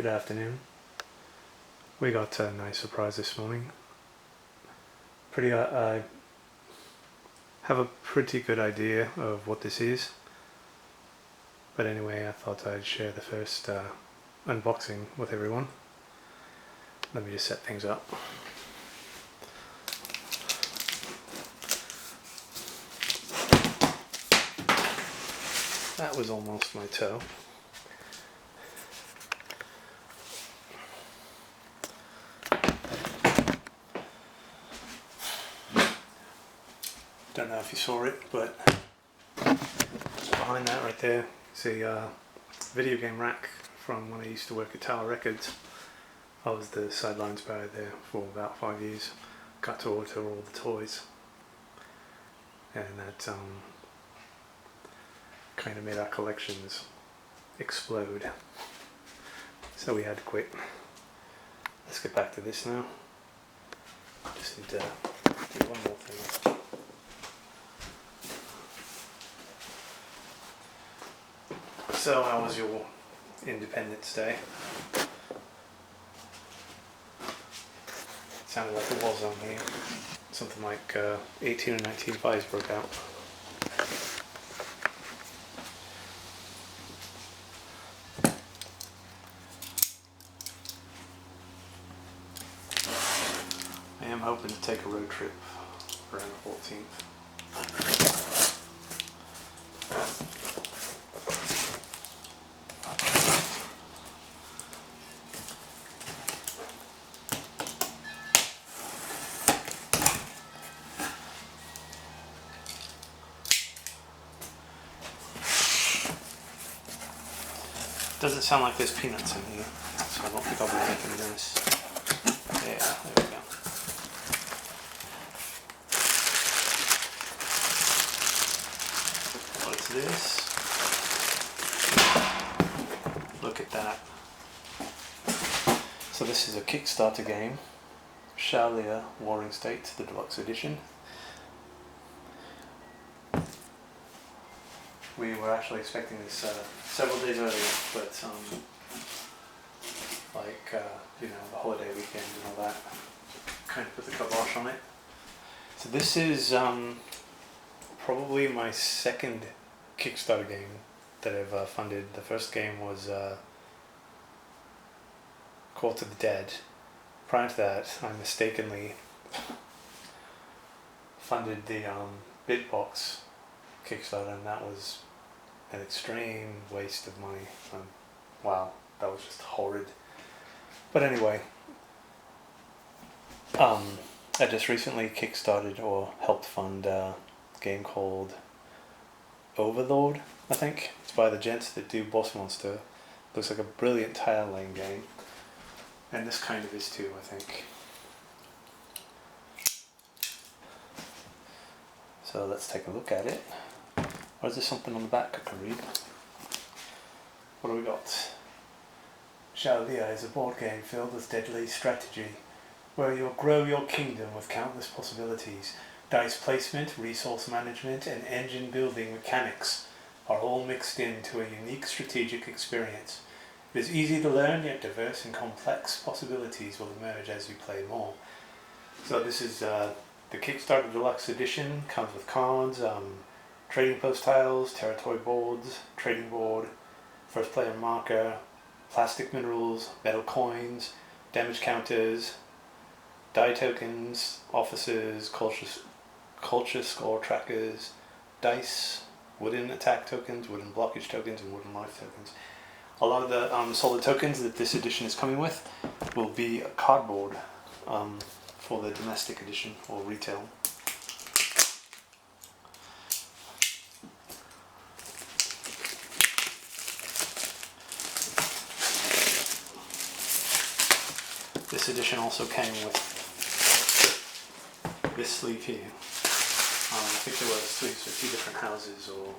Good afternoon. We got a nice surprise this morning. I have a pretty good idea of what this is, but anyway, I thought I'd share the first unboxing with everyone. Let me just set things up. That was almost my toe. Don't know if you saw it, but behind that right there is a video game rack from when I used to work at Tower Records. I was the sidelines guy there for about 5 years. Got to alter all the toys, and that kind of made our collections explode. So we had to quit. Let's get back to this now. Just need to do one more thing. So how was your Independence Day? Sounded like it was on here. Something like 18 or 19 fires broke out. I am hoping to take a road trip around the 14th. Doesn't sound like there's peanuts in here, so I don't think I'll be making this. Yeah, there we go. What's this? Look at that. So this is a Kickstarter game, Shaolia Warring States, the Deluxe Edition. We were actually expecting this several days earlier, but the holiday weekend and all that kind of put the kibosh on it. So this is probably my second Kickstarter game that I've funded. The first game was Call to the Dead. Prior to that, I mistakenly funded the Bitbox Kickstarter, and that was an extreme waste of money. Wow, that was just horrid. But anyway, I just recently kickstarted or helped fund a game called Overlord, I think. It's by the gents that do Boss Monster. Looks like a brilliant tile laying game. And this kind of is too, I think. So let's take a look at it. Or is there something on the back I can read? What do we got? Shaolia is a board game filled with deadly strategy, where you'll grow your kingdom with countless possibilities. Dice placement, resource management, and engine building mechanics are all mixed into a unique strategic experience. It is easy to learn, yet diverse and complex possibilities will emerge as you play more. So this is the Kickstarter Deluxe Edition. Comes with cards, trading post tiles, territory boards, trading board, first player marker, plastic minerals, metal coins, damage counters, die tokens, officers, culture score trackers, dice, wooden attack tokens, wooden blockage tokens, and wooden life tokens. A lot of the solid tokens that this edition is coming with will be cardboard for the domestic edition or retail. This edition also came with this sleeve here. I think there were sleeves for 2 different houses or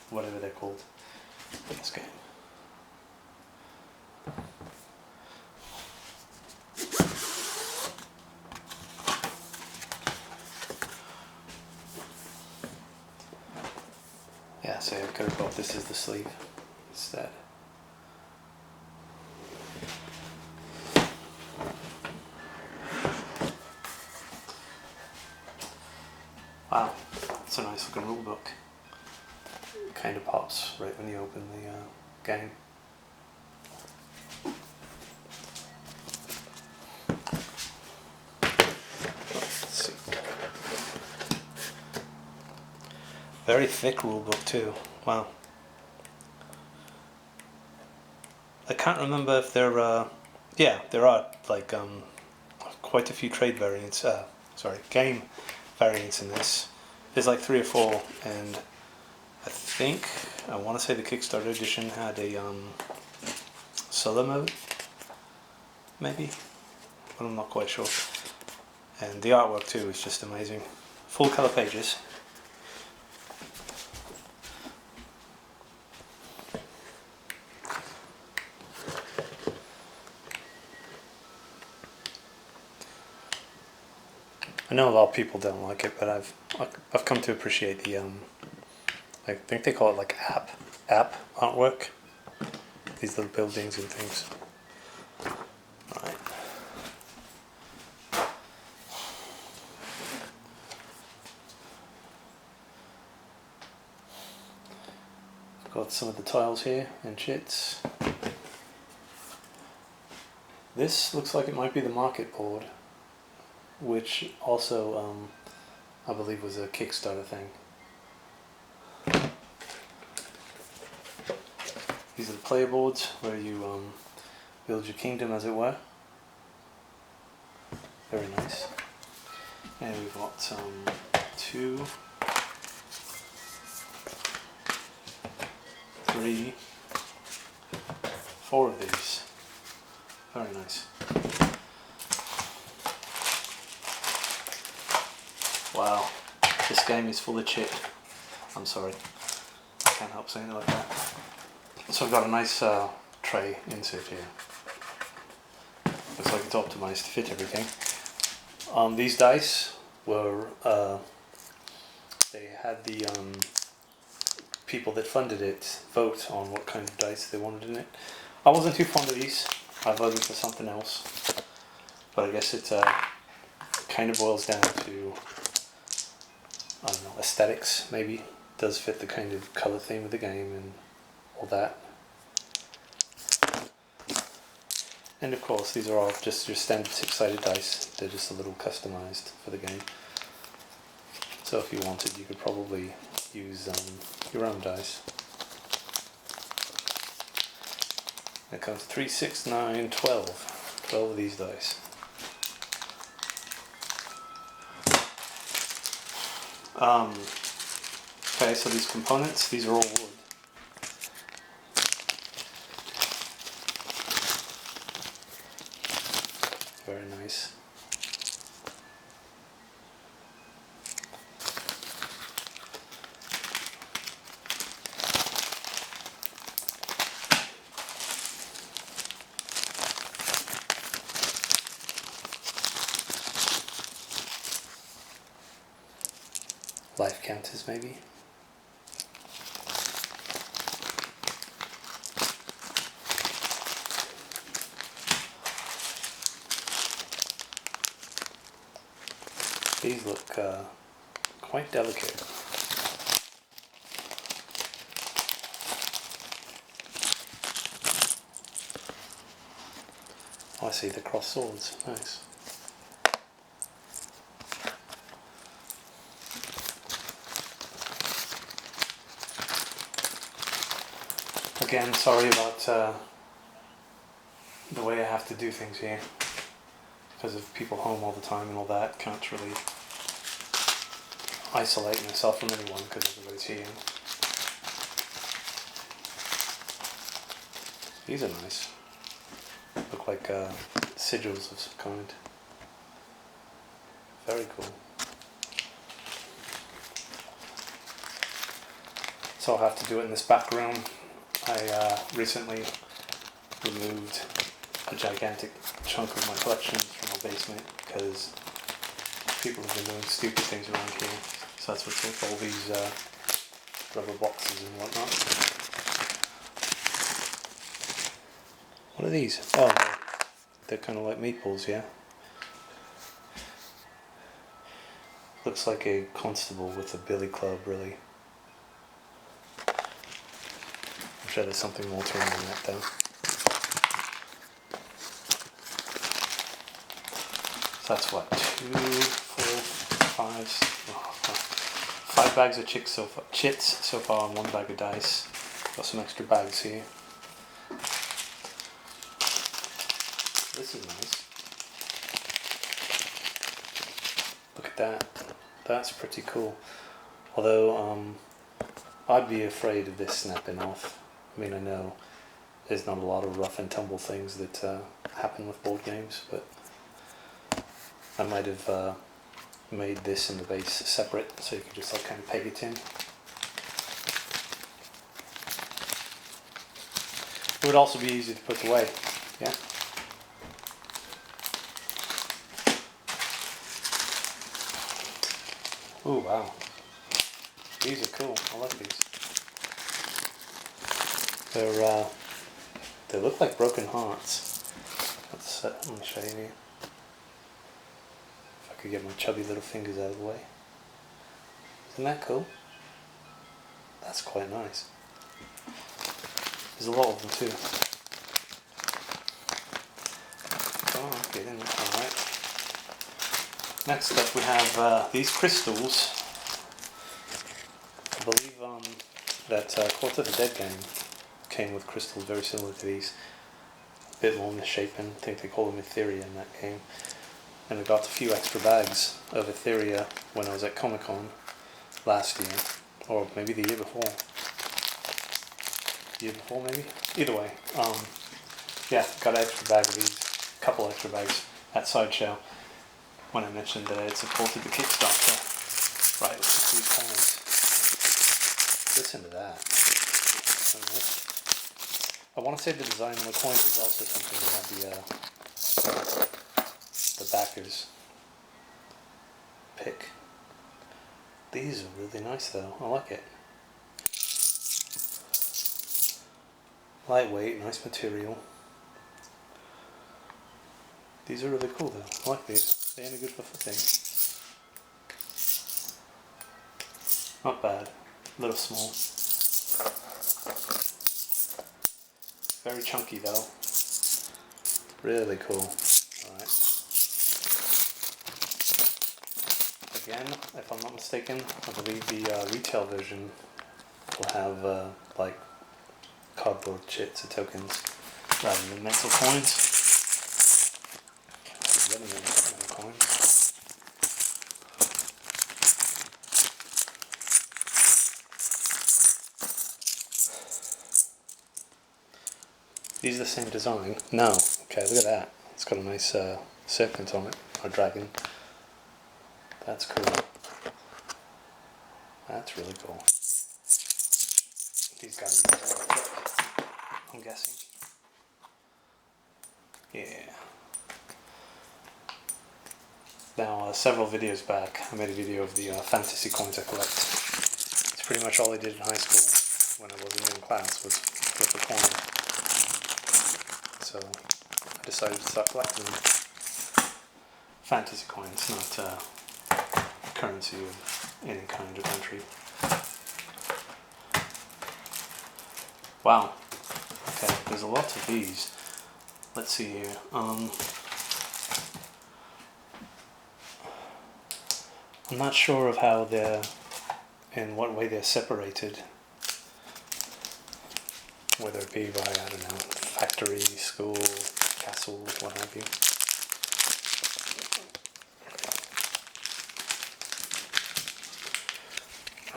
whatever they're called. This game. Yeah, so I could have bought this as the sleeve instead. It's a nice looking rule book. It kind of pops right when you open the game. Let's see. Very thick rule book too. Wow. I can't remember if there yeah, there are like quite a few trade variants, game variants in this. There's like 3 or 4, and I want to say the Kickstarter edition had a solo mode, maybe, but I'm not quite sure. And the artwork too is just amazing. Full color pages. I know a lot of people don't like it, but I've come to appreciate the I think they call it like app artwork. These little buildings and things. Alright. I've got some of the tiles here and shits. This looks like it might be the market board, which also I believe was a Kickstarter thing. These are the player boards where you build your kingdom, as it were. Very nice. And we've got 2, 3, 4 of these. Very nice. Wow, this game is full of shit. I'm sorry, I can't help saying it like that. So I've got a nice tray insert here. Looks like it's optimized to fit everything. These dice were, they had the people that funded it vote on what kind of dice they wanted in it. I wasn't too fond of these. I voted for something else. But I guess it kind of boils down to, I don't know, aesthetics maybe. Does fit the kind of colour theme of the game and all that. And of course these are all just your standard 6-sided dice. They're just a little customized for the game. So if you wanted, you could probably use your own dice. It comes 3, 6, 9, 12. 12 of these dice. Okay, so these components, these are all wood. Very nice. Life counters maybe. These look quite delicate. Oh, I see the cross swords. Nice. Again, sorry about the way I have to do things here. Because of people home all the time and all that, can't really isolate myself from anyone because everybody's here. These are nice. Look like sigils of some kind. Very cool. So I'll have to do it in this back room. I recently removed a gigantic chunk of my collections from my basement because people have been doing stupid things around here. So that's what's with all these rubber boxes and whatnot. What are these? Oh, they're kind of like meatballs, yeah. looks like a constable with a billy club, really. I'm sure there's something more to him than that, though. So that's what, 2, 4, 5 bags of chits so far, and 1 bag of dice. Got some extra bags here. This is nice. Look at that. That's pretty cool. Although, I'd be afraid of this snapping off. I mean, I know there's not a lot of rough and tumble things that happen with board games, but I might have made this and the base separate so you could just like kind of peg it in. It would also be easy to put away, yeah? Ooh, wow. These are cool. I like these. They look like broken hearts. Let me show you. If I could get my chubby little fingers out of the way. Isn't that cool? That's quite nice. There's a lot of them too. Oh, okay then. Alright. Next up we have these crystals. I believe that Court of the Dead game came with crystals very similar to these. A bit more misshapen. I think they call them Etheria in that game. And I got a few extra bags of Etheria when I was at Comic-Con last year. Or maybe the year before. Maybe? Either way. Yeah, got an extra bag of these. A couple extra bags at Sideshow. When I mentioned that I had supported the Kickstarter. Right, let's look at these coins. Listen to that. So nice. I want to say the design on the coins is also something that the backers pick. These are really nice though. I like it. Lightweight, nice material. These are really cool though. I like these. They're only good for footing. Not bad. A little small. Very chunky though. Really cool. Alright. Again, if I'm not mistaken, I believe the retail version will have like cardboard chits or tokens rather than metal coins. These are the same design? No. Okay, look at that. It's got a nice serpent on it, or dragon. That's cool. That's really cool. These gotta be quick, I'm guessing. Yeah. Now, several videos back, I made a video of the fantasy coins I collect. It's pretty much all I did in high school when I wasn't in class was flip a coin. So I decided to start collecting them. Fantasy coins, not currency of any kind or country. Wow. Okay, there's a lot of these. Let's see here. I'm not sure of how in what way they're separated. Whether it be by, I don't know, factory, school, castle, what have you.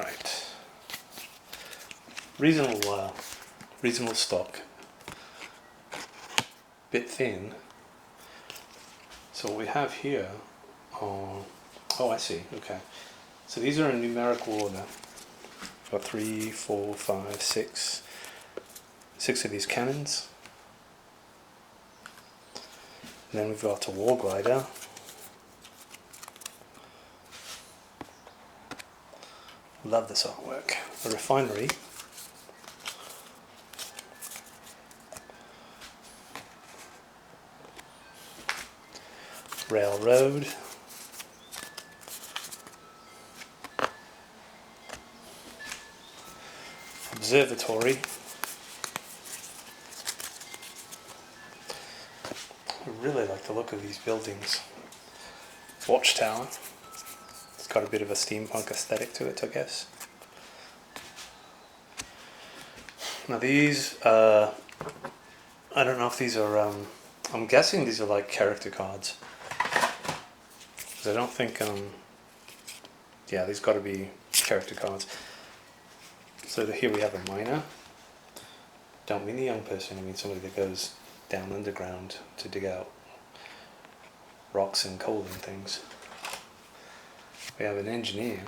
Right. Reasonable stock. Bit thin. So what we have here are, oh I see, okay. So these are in numerical order. Got 3, 4, 5, 6. 6 of these cannons. And then we've got a war glider. Love this artwork. A refinery. Railroad. observatory. I really like the look of these buildings. Watchtower. It's got a bit of a steampunk aesthetic to it, I guess. Now these, I don't know if these are, I'm guessing these are like character cards. Because I don't think, yeah, these got to be character cards. So here we have a miner. Don't mean a young person, I mean somebody that goes down underground to dig out rocks and coal and things. We have an engineer.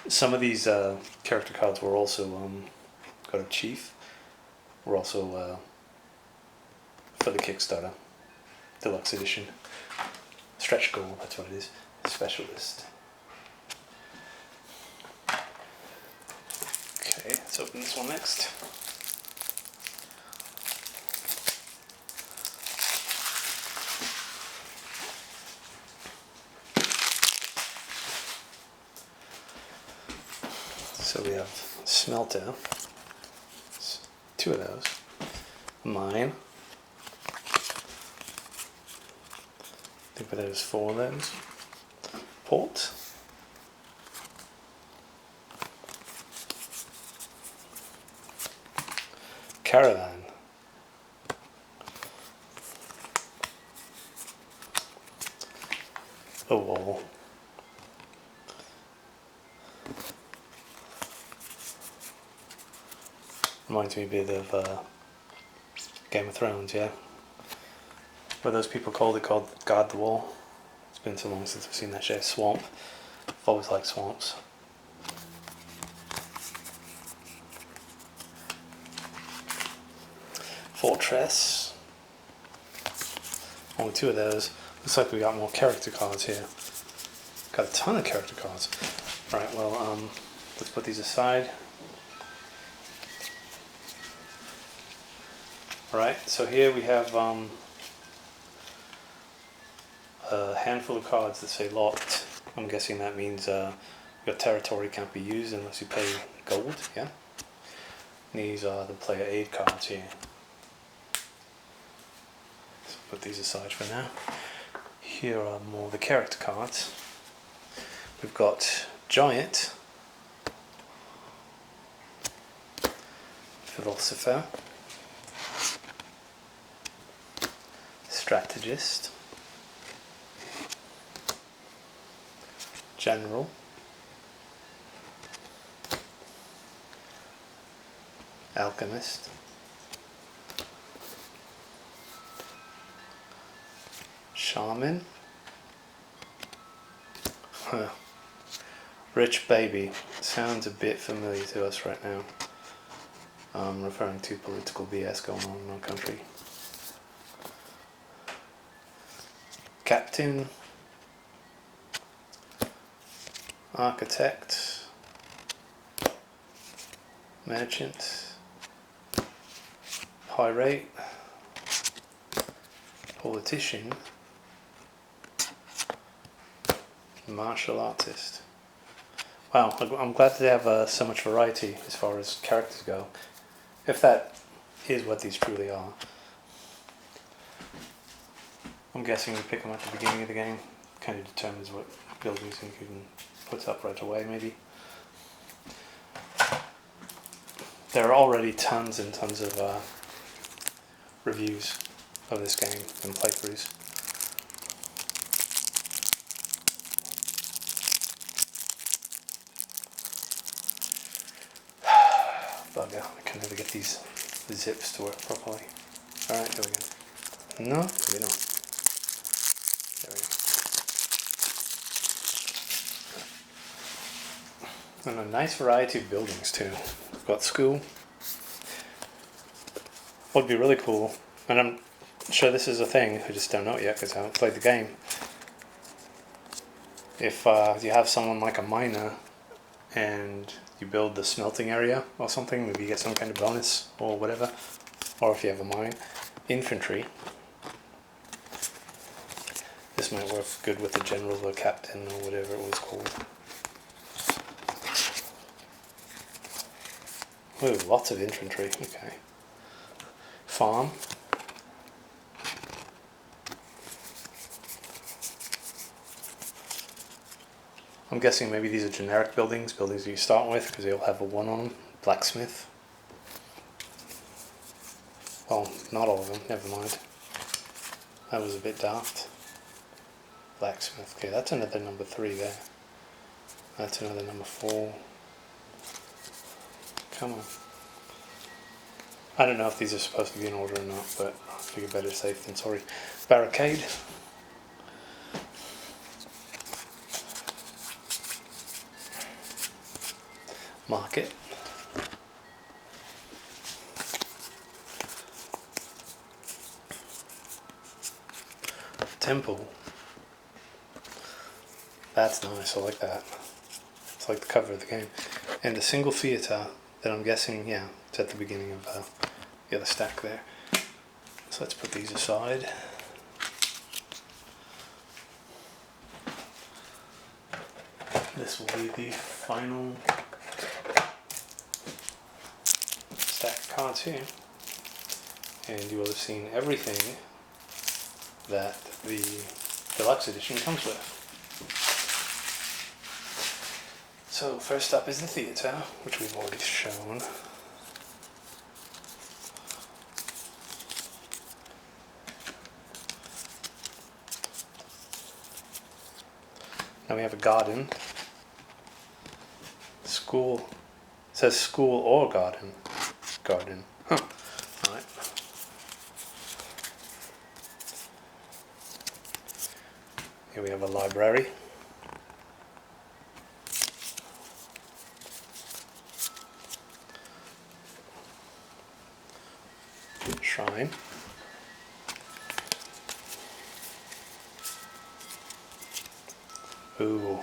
Some of these character cards were also got a chief. Were also for the Kickstarter Deluxe edition. Stretch goal, that's what it is. Specialist. Okay, let's open this one next. So we have smelter, two of those, mine, I think there's four of those, port, caravan, a wall, reminds me a bit of Game of Thrones, yeah. What those people called it, called Guard the Wall. It's been so long since I've seen that show. Swamp. I've always liked swamps. Fortress. Only two of those. Looks like we got more character cards here. Got a ton of character cards. Right, well, let's put these aside. Right, so here we have a handful of cards that say locked. I'm guessing that means your territory can't be used unless you pay gold, yeah? These are the player aid cards here. So put these aside for now. Here are more of the character cards. We've got Giant, Philosopher, Strategist, General, Alchemist, Shaman, Rich Baby. Sounds a bit familiar to us right now. Referring to political BS going on in our country. Captain, Architect, Merchant, Pirate, Politician, Martial Artist. Wow, I'm glad they have so much variety as far as characters go, if that is what these truly are. I'm guessing you pick them at the beginning of the game. Kind of determines what buildings you can put up right away, maybe. There are already tons and tons of reviews of this game and playthroughs. Bugger, I can never get these zips to work properly. Alright, here we go. No, maybe not. There we go. And a nice variety of buildings too. We've got school. What would be really cool, and I'm sure this is a thing, I just don't know it yet because I haven't played the game. If you have someone like a miner and you build the smelting area or something, maybe you get some kind of bonus or whatever. Or if you have a mine. Infantry. This might work good with the general or captain or whatever it was called. Ooh, lots of infantry, okay. Farm. I'm guessing maybe these are generic buildings you start with, because they all have a 1 on them. Blacksmith. Well, not all of them, never mind. That was a bit daft. Blacksmith, okay, that's another number 3 there. That's another number 4. Come on. I don't know if these are supposed to be in order or not, but I figure better safe than sorry. Barricade. Market. Temple. That's nice, I like that. It's like the cover of the game. And a single theatre that I'm guessing, yeah, it's at the beginning of the other stack there. So let's put these aside. This will be the final stack of cards here. And you will have seen everything that the Deluxe edition comes with. So first up is the theatre, which we've already shown. Now we have a garden. School. It says school or garden. Garden. Huh. Alright. Here we have a library. Shrine. Ooh,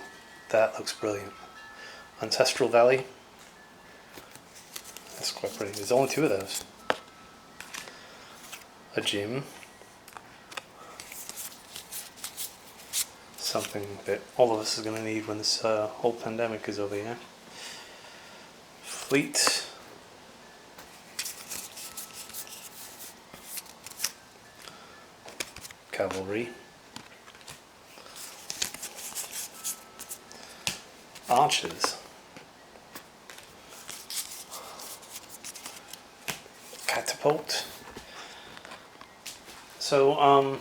that looks brilliant. Ancestral Valley. That's quite pretty. There's only 2 of those. A gym. Something that all of us are going to need when this whole pandemic is over here. Fleet. Cavalry. Archers. Catapult. So,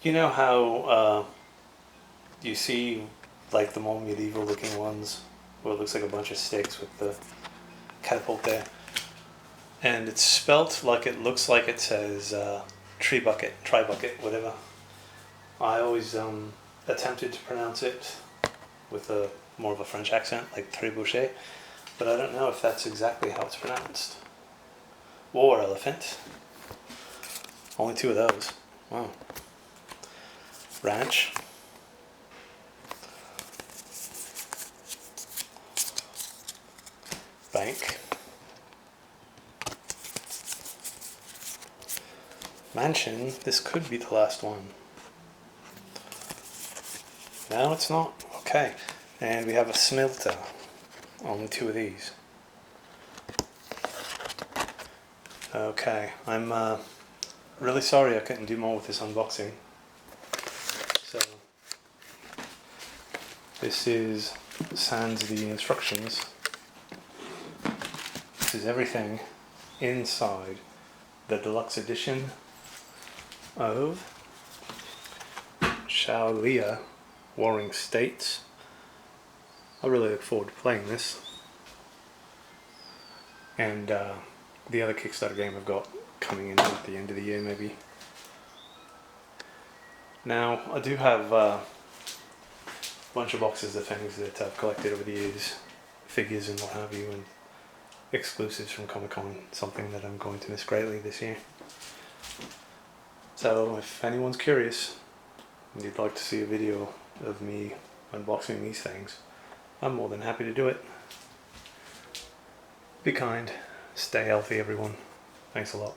you know how you see like the more medieval looking ones where it looks like a bunch of sticks with the catapult there? And it's spelt like it looks like it says tree bucket, tri bucket, whatever. I always attempted to pronounce it with a more of a French accent, like trebuchet, but I don't know if that's exactly how it's pronounced. War elephant. Only 2 of those. Wow. Ranch. Bank. Mansion. This could be the last one. No, it's not. Okay. And we have a smelter. Only 2 of these. Okay. I'm really sorry I couldn't do more with this unboxing. So, this is sans the instructions. This is everything inside the Deluxe edition of Shaolia Warring States. I really look forward to playing this. And the other Kickstarter game I've got coming in at the end of the year maybe. Now I do have a bunch of boxes of things that I've collected over the years, figures and what have you, and exclusives from Comic-Con, something that I'm going to miss greatly this year. So if anyone's curious and you'd like to see a video of me unboxing these things, I'm more than happy to do it. Be kind, stay healthy everyone. Thanks a lot.